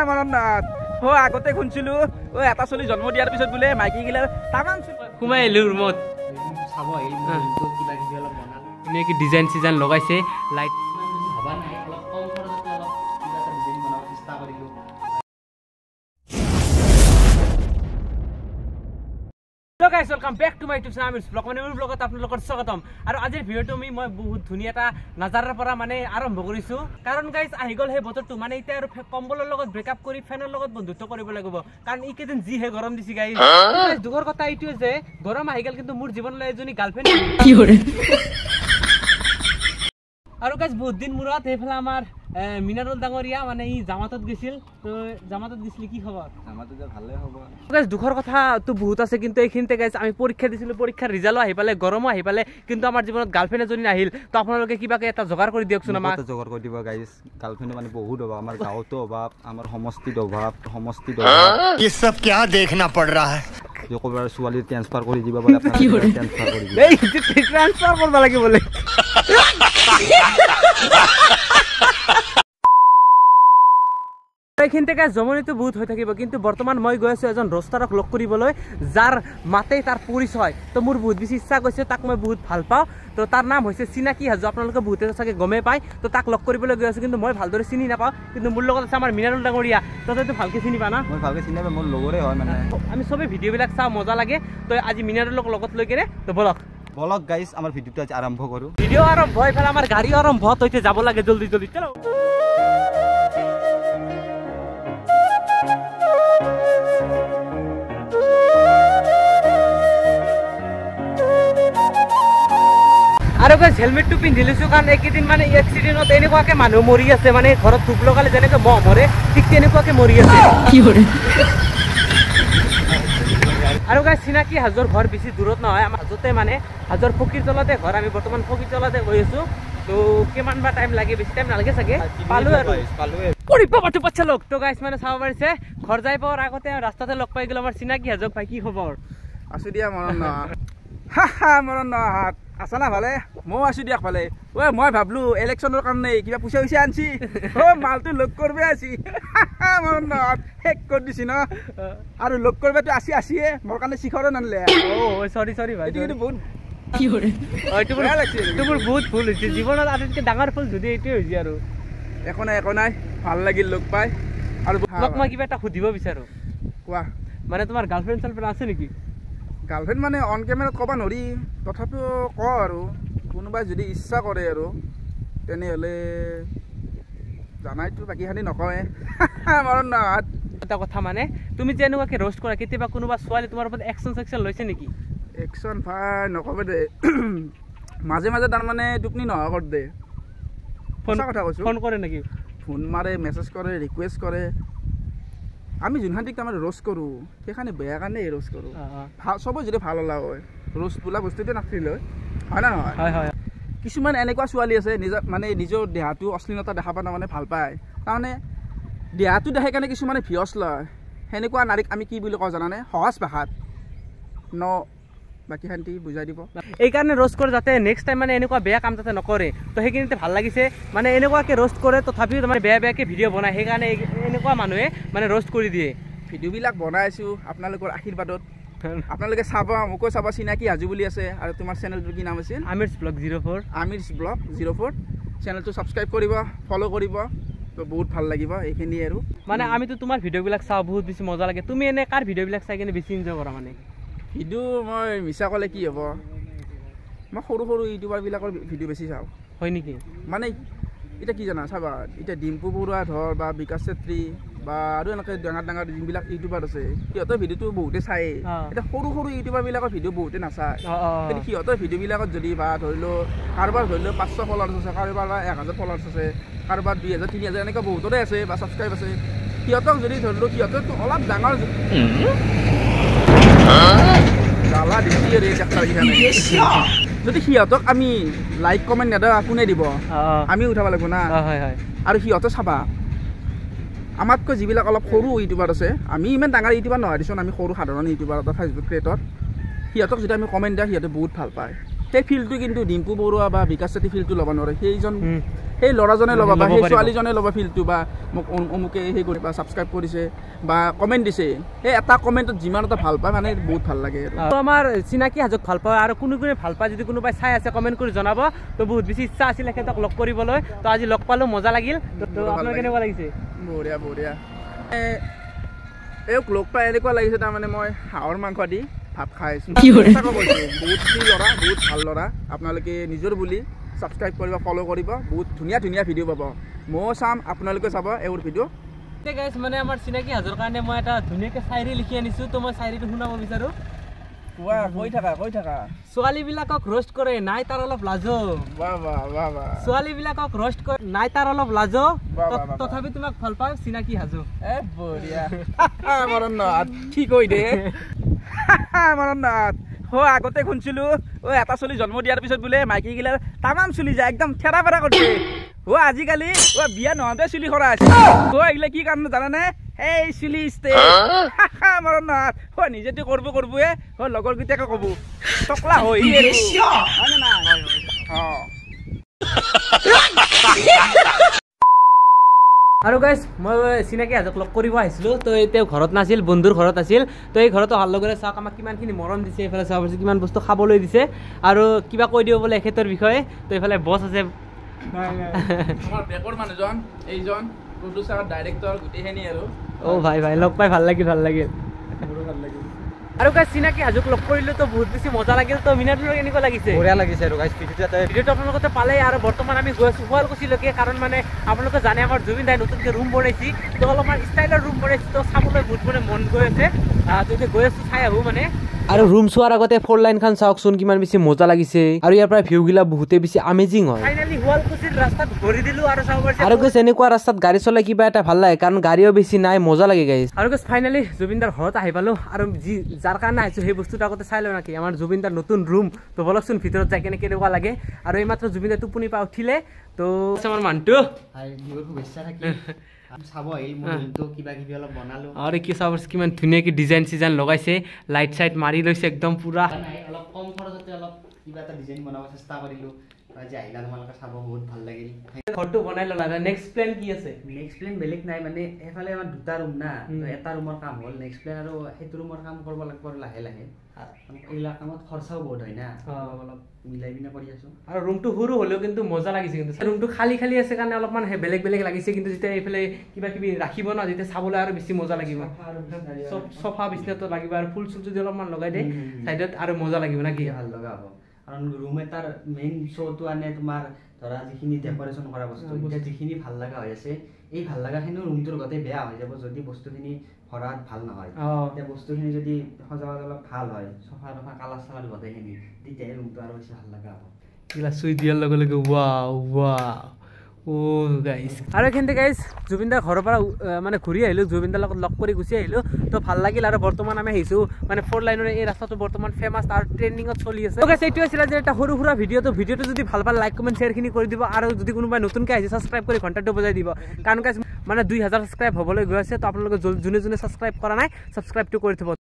মৰণনাথ ও আগতে শুনছিলো ও এটা চলি জন্ম দিয়াৰ পিছত বোলে মাইকী গিলা তামান সোমাই আহিলো ৰুমত চাব আহিলো কিবা কিবি অলপ বনাল এনেকৈ ডিজাইন চিজাইন লগাইছে লাইট ভাবা নাই অলপ কম খৰচতে অলপ কিবা এটা ডিজাইন বনাব চেষ্টা কৰিলো Hello guys, welcome back to my YouTube channel Amir's Vlog. মোৰ ব্লগত আপোনালোকৰ স্বাগতম আৰু আজিৰ ভিডিঅ'টো মই বহুত ধুনীয়া এটা নাজাৰাৰ পৰা আৰম্ভ কৰিছো কাৰণ গাইজ আহি গ'ল সেই বতৰটো এতিয়া আৰু কম্বলৰ লগত ব্ৰেকআপ কৰি ফেনৰ লগত বন্ধুত্ব কৰিব লাগিব কাৰণ এইকেইদিন যিহে গৰম দিছে গাইজ দুখৰ কথা এইটোৱে যে গৰম আহি গ'ল কিন্তু মোৰ জীৱনলৈ এজনী গাৰ্লফ্ৰেণ্ড কি কৰে আৰু গাইজ বহুত দিন মূৰত সেইফালে আমাৰ মিনাৰুল ডাঙৰীয়া ই জামাতত গৈছিল তো জামাতত গৈছিল কি খবৰ জামাতত ভালে হ'ব গাইজ দুখৰ কথা তো বহুত আছে কিন্তু এইখিনিতে গাইজ আমি পৰীক্ষা দিছিলো পৰীক্ষাৰ ৰিজাল্টো আহি পালে গৰমো আহি পালে কিন্তু আমাৰ জীৱনত গাৰ্লফ্ৰেণ্ড এজনী নাহিল তো আপোনালোকে কিবাকে এটা যোগাৰ কৰি দিয়কচোন আমাক যোগাৰ কৰি দিব গাইজ গাৰ্লফ্ৰেণ্ড বহুত অভাৱ আমাৰ গাঁৱতো অভাৱ আমাৰ সমষ্টিত অভাৱ ये सब क्या देखना पड़ रहा है ক'ৰবাৰ ছোৱালী ট্ৰান্সফাৰ কৰি দিব পাৰে ট্ৰান্সফাৰ কৰি দিব এই ট্ৰান্সফাৰ কৰিব লাগিব বোলে এইখিনিতে গাইজ জমনিটো বহুত হৈ থাকিব কিন্তু বৰ্তমান মই গৈ আছো এজন ৰষ্টাৰক লগ কৰিবলৈ যাৰ মাতেই তাৰ পৰিচয় তো মোৰ বহুত বেছি ইচ্ছা গৈছে তাক মই বহুত ভাল পাওঁ তো তাৰ নাম হৈছে চিনাকি হাজো আপোনালোকে বহুতে চাগে গমেই পায় তো তাক লগ কৰিবলৈ গৈ আছো কিন্তু মই ভালদৰে চিনি নাপাওঁ কিন্তু মোৰ লগত আছে আমাৰ মিনাৰুল ডাঙৰীয়া তো তইতো ভালকে চিনি পা না মই ভালকে চিনি নাপাওঁ মোৰ লগৰে হয় আমি চবেই ভিডিঅ'বিলাক চাওঁ মজা লাগে তো আজি মিনাৰুলক লগত লৈ কেনে তো বলক গাইজ আমাৰ ভিডিঅ'টো আজি আৰম্ভ কৰোঁ ভিডিঅ' আৰম্ভ হৈ পেলাই আমাৰ গাড়ী আৰম্ভ তইতে যাব লাগে জলদি চলো আৰু গাইজ হেলমেটটো পিন্ধি লৈছো কাৰণ এইকেইদিন এক্সিডেণ্টত এনেকুৱাকে মানুহ মৰি আছে ঘৰত ধূপ লগালে যেনেকে মহ মৰে ঠিক তেনেকুৱাকে মৰি আছে আৰু গাইজ চিনাকি হাজোৰ ঘৰ বেছি দূৰত নহয় আমাৰ হাজোতে হাজোৰ ফকীৰ তলতে ঘৰ আমি বৰ্তমান ফকীৰ তলতে গৈ আছো তো কিমান বা টাইম লাগে বেছি টাইম নালাগে চাগে পালো আৰু কৰিব পাতো পাচ্ছা লগ তো গাইজ চাব পাৰিছে ঘৰ যাই পোৱাৰ আগতে ৰাস্তাতে লগ পাই গ'লো আমাৰ চিনাকি হাজোক ভাই কি খবৰ আছো দিয়া মৰণনাথ আছা না ভালে ময়ো আছো দিয়ক ভালে ঐ মই ভাবলো ইলেকশ্যনৰ কাৰণে কিবা পইচা আনছি মালটো লগ কৰবে আছি মৰণনাথ শেষ কৰি দিছি ন আৰু লগ কৰবেতো আসিয়ে মোৰ কাৰণে শিখৰো নানলে সৰি ভাই এইটো বহুত কি কৰে এইটো বহুত ভুল হৈছে জীৱনত আটাইতকৈ ডাঙৰ ভুল যদি এইটোৱে হৈছে আৰু একো নাই ভাল লাগিল লগ পাই আৰু মই কিবা এটা সুধিব বিচাৰো কোৱা তোমাৰ গাৰ্লফ্ৰেণ্ড চাৰ্লফ্ৰেণ্ড আছে নেকি গাৰ্লফ্ৰেণ্ড অন কেমেৰাত ক'ব নোৱাৰি তথাপিও কওঁ আৰু কোনোবাই যদি ইচ্ছা কৰে আৰু তেনেহ'লে জানাইতো বাকীখিনি নকওঁৱে মৰণনাথ এটা কথা তুমি যে এনেকুৱাকৈ ৰ'ষ্ট কৰা কেতিয়াবা কোনোবা ছোৱালী তোমাৰ ওপৰত একশ্যন চেকশ্যন লৈছে নেকি একশ্যন ভাই নক'বে দে মাজে তাৰমানে টোপনি নহা কৰ দে সঁচা কথা কৈছোঁ ফোন কৰে নেকি ফোন মাৰে মেছেজ কৰে ৰিকুৱেষ্ট কৰে আমি যোনখান্তিক তাৰমানে ৰ'ষ্ট কৰোঁ সেইখানে বেয়া কাৰণে ৰ'ষ্ট কৰোঁ চবেই যদি ভাল ওলা হয় ৰ'ষ্ট বোলা বস্তুটোৱে নাছিল হয় না নহয় হয় কিছুমান এনেকুৱা ছোৱালী আছে নিজৰ দেহাটো অশ্লীলতা দেখা পায় ভাল পায় তাৰমানে দেহাটো দেখাই কাৰণে কিছুমানে ভিউজ লয় সেনেকুৱা নাৰীক আমি কি বুলি কওঁ জানানে সহজ ভাষাত বাকী শান্তি বুজাই দিব এইকাৰণে ৰ'ষ্ট কৰে যাতে নেক্সট টাইম এনেকুৱা বেয়া কাম যাতে নকৰে তো সেইখিনিতে ভাল লাগিছে এনেকুৱাকৈ ৰ'ষ্ট কৰে তথাপিও বেয়াকৈ ভিডিঅ' বনায় সেইকাৰণে এনেকুৱা মানুহে ৰ'ষ্ট কৰি দিয়ে ভিডিঅ'বিলাক বনাইছোঁ আপোনালোকৰ আশীৰ্বাদত আপোনালোকে চাব মোকো চাব চিনাকি হাজো বুলি আছে আৰু তোমাৰ চেনেলটোৰ কি নাম আছিল আমিৰ্ছ ব্লগ 04 চেনেলটো ছাবস্ক্ৰাইব কৰিব ফ'ল' কৰিব তো বহুত ভাল লাগিব এইখিনি আৰু আমিতো তোমাৰ ভিডিঅ'বিলাক চাওঁ বহুত বেছি মজা লাগে তুমি এনে কাৰ ভিডিঅ'বিলাক চাই কিনে বেছি এনজয় কৰা ভিডিঅ' মই মিছা ক'লে কি হ'ব মই সৰু ইউটিউবাৰবিলাকৰ ভিডিঅ' বেছি চাওঁ হয় নেকি এতিয়া কি জানা চাবা এতিয়া ডিম্পু বৰুৱা ধৰ বা বিকাশ চেত্ৰী বা আৰু এনেকৈ ডাঙৰ যোনবিলাক ইউটিউবাৰ আছে সিহঁতৰ ভিডিঅ'টো বহুতে চায় এতিয়া সৰু ইউটিউবাৰবিলাকৰ ভিডিঅ' বহুতে নাচায় কিন্তু সিহঁতৰ ভিডিঅ'বিলাকত যদি বা ধৰি লওঁ কাৰোবাৰ 500 ফলোৱাৰ্ছ আছে কাৰোবাৰ 1000 ফলোৱাৰ্ছ আছে কাৰোবাৰ 2000 3000 এনেকুৱা বহুতৰে আছে বা ছাবস্ক্ৰাইব আছে সিহঁতক যদি ধৰি লওঁ সিহঁতৰতো অলপ ডাঙৰ গালা দিছি যদি সিহঁতক আমি লাইক কমেণ্ট নেদা কোনে দিব আমি উঠাব লাগিব না আৰু সিহঁতে চাবা আমাতকৈ যিবিলাক অলপ সৰু ইউটিউবাৰ আছে আমি ইমান ডাঙৰ ইউটিউবাৰ নহয় দিছোঁ আমি সৰু সাধাৰণ ইউটিউবাৰ এটা ফেচবুক ক্ৰিয়েটৰ সিহঁতক যদি আমি কমেণ্ট দিওঁ সিহঁতে বহুত ভাল পায় সেই ফিল্ডটো কিন্তু ডিম্পু বৰুৱা বা বিকাশ চেত্ৰী ফিল্ডটো ল'ব নোৱাৰে সেই ল'ৰাজনে ল'ব বা সেই ছোৱালীজনে ল'ব ফিল্ডটো বা মোক অমুকে সেই কৰি বা ছাবস্ক্ৰাইব কৰিছে বা কমেণ্ট দিছে সেই এটা কমেণ্টত যিমান এটা ভাল পায় মানে বহুত ভাল লাগে আমাৰ চিনাকি হাজক ভাল পায় আৰু কোনো ভাল পায় যদি কোনোবাই চাই আছে কমেণ্ট কৰি জনাব তো বহুত বেছি ইচ্ছা আছিল এখেতক লগ কৰিবলৈ তো আজি লগ পালোঁ মজা লাগিল তো আপোনাৰ কেনেকুৱা লাগিছে বঢ়িয়া বঢ়িয়া এওঁক লগ পাই এনেকুৱা লাগিছে তাৰমানে মই হাঁহৰ মাংস দি ভাত খাই আছোঁ বহুতখিনি ল'ৰা বহুত ভাল ল'ৰা আপোনালোকে নিজৰ বুলি ছাবস্ক্ৰাইব কৰিব ফ'ল' কৰিব বহুত ধুনীয়া ধুনীয়া ভিডিঅ' পাব ময়ো চাম আপোনালোকে চাব এওঁৰ ভিডিঅ' গাইছ মানে আমাৰ চিনাকি হাজৰ কাৰণে মই এটা ধুনীয়াকৈ চাইৰি লিখি আনিছোঁ তো মই চাইৰিটো শুনাব বিচাৰোঁ কৈ থাকা ছোৱালীবিলাকক ৰ'ষ্ট কৰে নাই তাৰ অলপ লাজো ছোৱালীবিলাকক ৰ'ষ্ট কৰে নাই তাৰ অলপ লাজো তথাপি তোমাক ভাল পাওঁ চিনাকি হাজো বঢ়িয়া মৰণনাথ কি কৈ দে মৰণনাথ আগতে শুনিছিলো এটা চলি জন্ম দিয়াৰ পিছত বোলে মাইকীগিলাৰ তামাম চুলি যায় একদম থেৰা ফেৰা কৰিছে আজিকালি বিয়া নহওঁতে চুলি সৰা আছে এইগিলা কি কাৰণ জানানে এই চুলি মৰণনাথ নিজেতো কৰিব লগৰ কেইটাকে ক'ব টকলা হৈ আৰু গাইছ মই চিনাকি হাজক লগ কৰিব আহিছিলোঁ তো তেওঁ ঘৰত নাছিল বন্ধুৰ ঘৰত আছিল তো এই ঘৰত অহাৰ লগে চাওক আমাক কিমানখিনি মৰম দিছে এইফালে চাব পাৰিছে কিমান বস্তু খাবলৈ দিছে আৰু কিবা কৈ দিব বোলে এখেতৰ বিষয়ে তো এইফালে বছ আছে আমাৰ বেকৰ মানুহজন এইজন প্ৰডিউচাৰ ডাইৰেক্টৰ গোটেইখিনি আৰু ভাই লগ পাই ভাল লাগিল আৰু গাইছ চিনাকি হাজক লগ কৰিলোঁ তো বহুত বেছি মজা লাগিল তো মিনাটোৰ কেনেকুৱা লাগিছে বঢ়িয়া লাগিছে আৰু গাইছ ভিডিঅ'টো আপোনালোকে পালে আৰু বৰ্তমান আমি গৈ আছোঁ শুৱালকুছিলৈকে কাৰণ মানে আপোনালোকে জানে আমাৰ জুবিন দাই নতুনকৈ ৰুম বনাইছি তো অলপমান ষ্টাইলৰ ৰুম বনাইছি তো চাবলৈ বহুত মানে মন গৈ আছে তো এতিয়া গৈ আছোঁ চাই আহোঁ মানে আৰু ৰুম চোৱাৰ আগতে 4 লাইনখন চাওকচোন কিমান বেছি মজা লাগিছে আৰু ইয়াৰ পৰা ভিউগিলা বহুতে বেছি আমেজিং হয় ফাইনালি শুৱালকুছিৰ ৰাস্তাত ভৰি দিলোঁ আৰু চাব পাৰিছে আৰু গাইছ এনেকুৱা ৰাস্তাত গাড়ী চলাই কিবা এটা ভাল লাগে কাৰণ গাড়ীও বেছি নাই মজা লাগে গাইছ আৰু গাইছ ফাইনালি জুবিনদাৰ ঘৰত আহি পালোঁ আৰু যাৰ কাৰণে আহিছোঁ সেই বস্তুটো আগতে চাই লওঁ নাকি আমাৰ জুবিনদাৰ নতুন ৰুম তো বলকচোন ভিতৰত যাই কেনে কেনেকুৱা লাগে আৰু এইমাত্ৰ জুবিনদাৰ টোপনি পা উঠিলে তো আমাৰ মানুহটো শুভেচ্ছা থাকিল চাব আহিল মই ৰুমটো কিবা কিবি অলপ বনালোঁ আৰু কি চাব কিমান ধুনীয়াকৈ ডিজাইন চিজাইন লগাইছে লাইট চাইট মাৰি লৈছে একদম পুৰা অলপ কম খৰচতে অলপ কিবা এটা ডিজাইন বনাব চেষ্টা কৰিলোঁ আজি আহিলা তোমালোকে চাব বহুত ভাল লাগিল ঘৰটো বনাই ল'লা নেক্সট প্লেন কি আছে নেক্সট প্লেন বেলেগ নাই মানে এফালে আমাৰ দুটা ৰুম না এটা ৰুমৰ কাম হ'ল নেক্সট প্লেন আৰু সেইটো ৰুমৰ কাম কৰিব লাগিব আৰু লাহে লাহে এইবিলাক কামত খৰচাও বহুত হয় না অলপ মিলাই পিনে কৰি আছোঁ আৰু ৰুমটো সৰু হ'লেও কিন্তু মজা লাগিছে কিন্তু ৰুমটো খালী আছে কাৰণে অলপমান বেলেগ বেলেগ লাগিছে কিন্তু যেতিয়া এইফালে কিবা কিবি ৰাখিব ন যেতিয়া চাবলৈ আৰু বেছি মজা লাগিব চব চফা বিচনাটো লাগিব আৰু ফুল চুল যদি অলপমান লগাই দিয়ে চাইডত আৰু মজা লাগিব না কি ভাল লগা হ'ব কাৰণ ৰুম এটাৰ মেইন শ্ব'টো আনে তোমাৰ ধৰা যিখিনি ডেক'ৰেশ্যন কৰা বস্তু এতিয়া যিখিনি ভাল লগা হৈ আছে এই ভাল লগাখিনিও ৰুমটোৰ গোটেই বেয়া হৈ যাব যদি বস্তুখিনি ভৰাত ভাল নহয় এতিয়া বস্তুখিনি যদি সজাব অলপ ভাল হয় চফা তফা কালাৰ চালাৰ গোটেইখিনি তেতিয়াহে ৰুমটো আৰু বেছি ভাল লগা হ'ব এইবিলাক চুই দিয়াৰ লগে লগে গাইছ আৰু এইখিনিতে গাইছ জুবিনদাৰ ঘৰৰ পৰা মানে ঘূৰি আহিলোঁ জুবিনদাৰ লগত লগ কৰি গুচি আহিলোঁ তো ভাল লাগিল আৰু বৰ্তমান আমি আহিছোঁ মানে 4 লাইনৰ এই ৰাস্তাটো বৰ্তমান ফেমাছ আৰু ট্ৰেণ্ডিঙত চলি আছে গাইছ এইটো আছিলে যে এটা সৰু সুৰা ভিডিঅ'টো যদি ভাল পালে লাইক কমেণ্ট শ্বেয়াৰখিনি কৰি দিব আৰু যদি কোনোবাই নতুনকৈ আহিছে ছাবস্ক্ৰাইব কৰি ঘণ্টাটো বজাই দিব কাৰণ গাইছ মানে 2000 ছাবস্ক্ৰাইব হ'বলৈ গৈ আছে তো আপোনালোকে যোনে ছাবস্ক্ৰাইব কৰা নাই ছাবস্ক্ৰাইবটো কৰি থ'ব